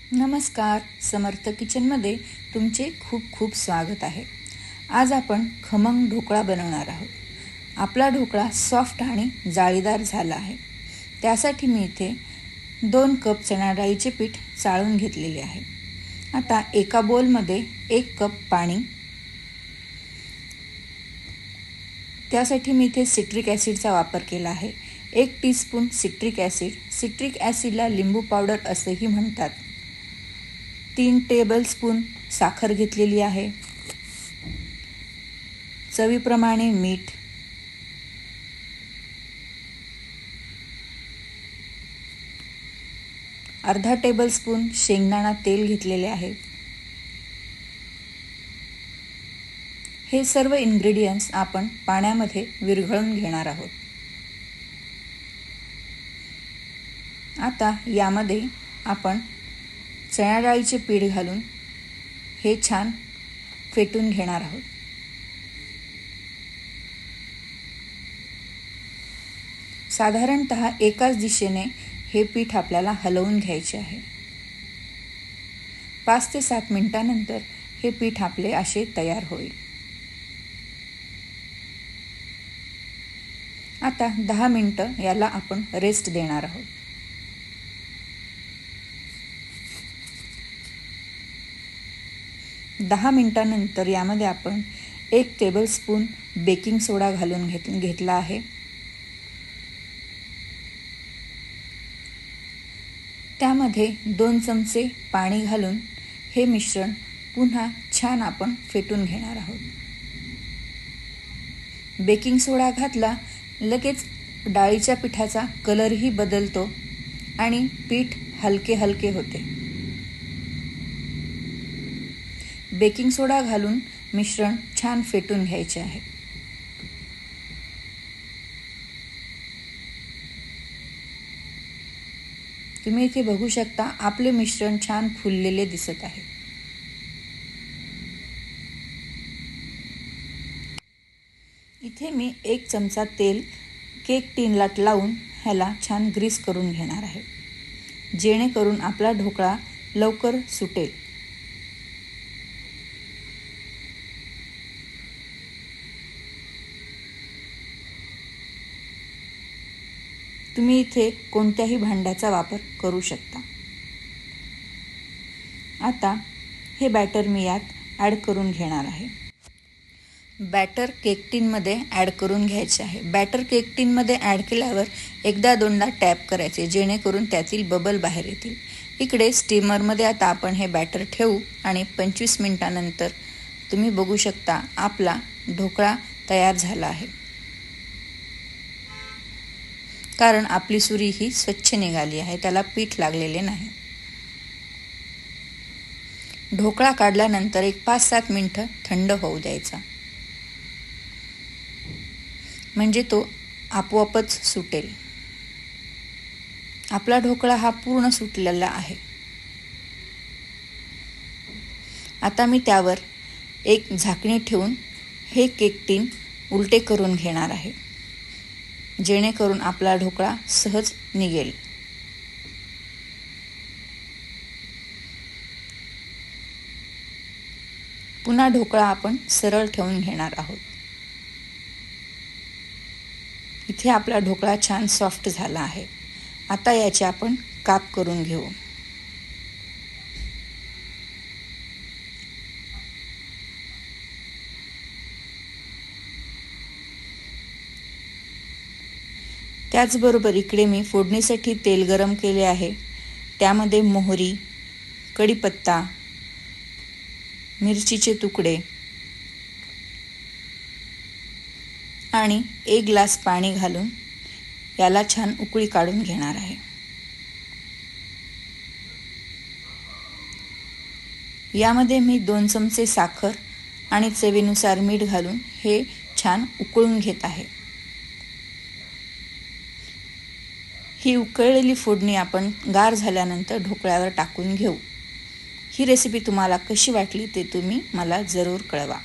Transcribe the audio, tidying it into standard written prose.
नमस्कार. समर्थ किचनमध्ये तुमचे खूप खूप स्वागत आहे. आज आपण खमंग ढोकळा बनवणार आहोत. आपला ढोकळा सॉफ्ट आणि जाळीदार झाला आहे. त्यासाठी मी इथे 2 कप चणा डाळीचे पीठ चाळून घेतलेले आहे. आता एका बोलमध्ये 1 कप पाणी, त्यासाठी मी इथे सिट्रिक ॲसिडचा वापर केला आहे. 1 टीस्पून सिट्रिक ॲसिड. सिट्रिक ॲसिडला लिंबू पावडर असेही म्हणतात. 3 टेबलस्पून साखर घेतलेली आहे. चवीप्रमाणे मीठ, अर्धा टेबलस्पून शेंगदाणा तेल घेतलेले आहे. हे सर्व इन्ग्रेडियंट्स आपण पाण्यामध्ये विरघळून घेणार आहोत. आता यामध्ये आपण चणा डाळीचे पीठ घालून हे छान फेटून घेणार आहोत. साधारणतः एकाच दिशेने हे पीठ आपल्याला हलवून घ्यायचे आहे. 5 ते 7 मिनिटांनंतर हे पीठ आपले असे तयार होईल. आता 10 मिनिटं याला आपण रेस्ट देणार आहोत. दहा मिनिटांनंतर यामध्ये आपण 1 टेबलस्पून बेकिंग सोडा घालून घेतला आहे. त्यामध्ये 2 चमचे पाणी घालून हे मिश्रण पुन्हा छान आपण फेटून घेणार आहोत. बेकिंग सोडा घातला लगेच डाळीच्या पिठाचा कलरही बदलतो आणि पीठ हलके हलके होते. बेकिंग सोडा घालून मिश्रण छान फेटून घ्यायचे आहे. तुम्ही इथे बघू शकता आपले मिश्रण छान फुललेले दिसत आहे. इथे मी 1 चमचा तेल केक टिनला लावून ह्याला छान ग्रीस करून घेणार आहे, जेणेकरून आपला ढोकळा लवकर सुटेल. तुम्ही इथे कोणत्याही भांड्याचा वापर करू शकता. आता हे बॅटर मी यात ॲड करून घेणार आहे. बॅटर केक टिनमध्ये ॲड करून घ्यायचे आहे. बॅटर केक टिनमध्ये ॲड केल्यावर एकदा दोनदा टॅप करायचे, जेणेकरून त्यातील बबल बाहेर येतील. इकडे स्टीमरमध्ये आता आपण हे बॅटर ठेवू आणि 25 मिनिटांनंतर तुम्ही बघू शकता आपला ढोकळा तयार झाला आहे. कारण आपली सुरी ही स्वच्छ निघाली आहे, त्याला पीठ लागलेले नाही. ढोकळा काढल्यानंतर एक 5-7 मिनिटं थंड होऊ द्यायचा, म्हणजे तो आपोआपच सुटेल. आपला ढोकळा हा पूर्ण सुटलेला आहे. आता मी त्यावर एक झाकणी ठेवून हे केक टिन उलटे करून घेणार आहे, जेणेकरून आपला ढोकळा सहज निघेल. पुन्हा ढोकळा आपण सरळ ठेवून घेणार आहोत. इथे आपला ढोकळा छान सॉफ्ट झाला आहे. आता याचे आपण काप करून घेऊ. त्याचबरोबर इकडे मी फोडणीसाठी तेल गरम केले आहे. त्यामध्ये मोहरी, कढीपत्ता, मिरचीचे तुकडे आणि 1 ग्लास पाणी घालून याला छान उकळी काढून घेणार आहे. यामध्ये मी 2 चमचे साखर आणि चवीनुसार मीठ घालून हे छान उकळून घेत आहे. ही उकळलेली फोडणी आपण गार झाल्यानंतर ढोकळ्यावर टाकून घेऊ. ही रेसिपी तुम्हाला कशी वाटली ते तुम्ही मला जरूर कळवा.